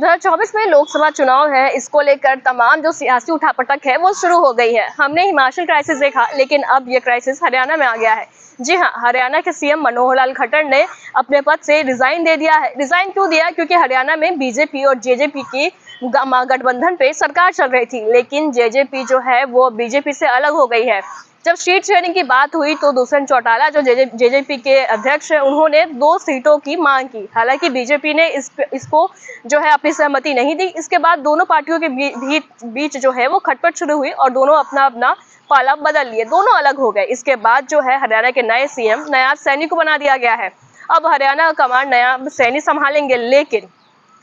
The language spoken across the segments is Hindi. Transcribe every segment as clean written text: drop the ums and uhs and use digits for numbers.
2024 में लोकसभा चुनाव है, इसको लेकर तमाम जो सियासी उठापटक है वो शुरू हो गई है। हमने हिमाचल क्राइसिस देखा, लेकिन अब ये क्राइसिस हरियाणा में आ गया है। जी हां, हरियाणा के सीएम मनोहर लाल खट्टर ने अपने पद से रिजाइन दे दिया है। रिजाइन क्यों दिया? क्योंकि हरियाणा में बीजेपी और जेजेपी की गठबंधन पे सरकार चल रही थी, लेकिन जेजेपी जो है वो बीजेपी से अलग हो गई है। जब सीट शेयरिंग की बात हुई तो दुष्यंत चौटाला जो जेजेपी के अध्यक्ष हैं, उन्होंने 2 सीटों की मांग की। हालांकि बीजेपी ने इसको जो है अपनी सहमति नहीं दी। इसके बाद दोनों पार्टियों के बीच जो है वो खटपट शुरू हुई और दोनों अपना अपना पाला बदल लिए, दोनों अलग हो गए। इसके बाद जो है हरियाणा के नए सीएम नयाज सैनी को बना दिया गया है। अब हरियाणा का कमान नयाज सैनी संभालेंगे। लेकिन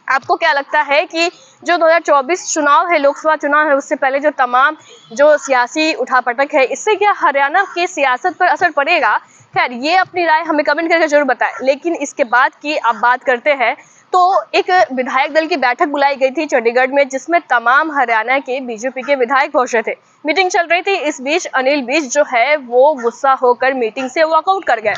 आपको क्या लगता है कि जो 2024 चुनाव है, लोकसभा चुनाव है, उससे पहले जो तमाम जो सियासी उठापटक है, इससे क्या हरियाणा की सियासत पर असर पड़ेगा? खैर, ये अपनी राय हमें कमेंट करके जरूर बताएं। लेकिन इसके बाद की अब बात करते हैं तो एक विधायक दल की बैठक बुलाई गई थी चंडीगढ़ में, जिसमें तमाम हरियाणा के बीजेपी के विधायक पहुंचे थे। मीटिंग चल रही थी। इस बीच अनिल विज जो है वो गुस्सा होकर मीटिंग से वॉकआउट कर गए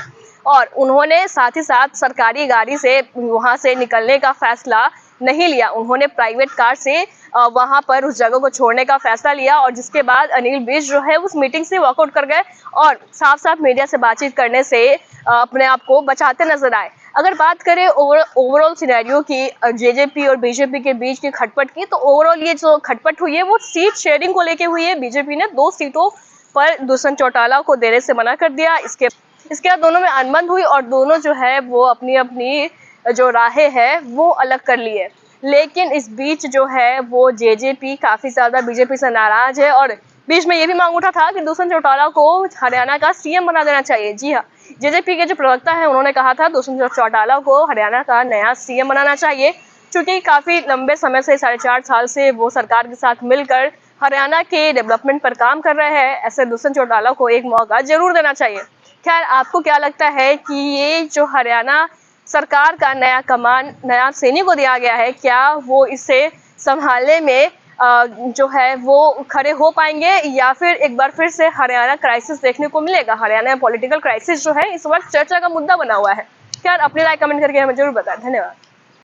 और उन्होंने साथ ही साथ सरकारी गाड़ी से वहां से निकलने का फैसला नहीं लिया। उन्होंने प्राइवेट कार से वहां पर उस जगह को छोड़ने का फैसला लिया और जिसके बाद अनिल विज जो है उस मीटिंग से वॉकआउट कर गए और साफ साफ मीडिया से बातचीत करने से अपने आप को बचाते नजर आए। अगर बात करें ओवरऑल सिनेरियो की, जेजेपी और बीजेपी के बीच की खटपट की, तो ओवरऑल ये जो खटपट हुई है वो सीट शेयरिंग को लेके हुई है। बीजेपी ने 2 सीटों पर दुष्यंत चौटाला को देने से मना कर दिया। इसके बाद दोनों में अनबन हुई और दोनों जो है वो अपनी अपनी जो राहें है वो अलग कर लिए। लेकिन इस बीच जो है वो जेजेपी काफ़ी ज़्यादा बीजेपी से नाराज है और बीच में ये भी मांग उठा था कि दुष्यंत चौटाला को हरियाणा का सीएम बना देना चाहिए। जी हाँ, जेजेपी के जो प्रवक्ता है उन्होंने कहा था दुष्यंत चौटाला को हरियाणा का नया सीएम बनाना चाहिए, क्योंकि काफ़ी लंबे समय से 4.5 साल से वो सरकार के साथ मिलकर हरियाणा के डेवलपमेंट पर काम कर रहे हैं। ऐसे दुष्यंत चौटाला को एक मौका जरूर देना चाहिए। खैर, आपको क्या लगता है कि ये जो हरियाणा सरकार का नया कमान नयाज सैनी को दिया गया है, क्या वो इसे संभालने में जो है वो खड़े हो पाएंगे या फिर एक बार फिर से हरियाणा क्राइसिस देखने को मिलेगा? हरियाणा में पॉलिटिकल क्राइसिस जो है इस वक्त चर्चा का मुद्दा बना हुआ है। खैर, अपनी राय कमेंट करके हमें जरूर बताएं। धन्यवाद।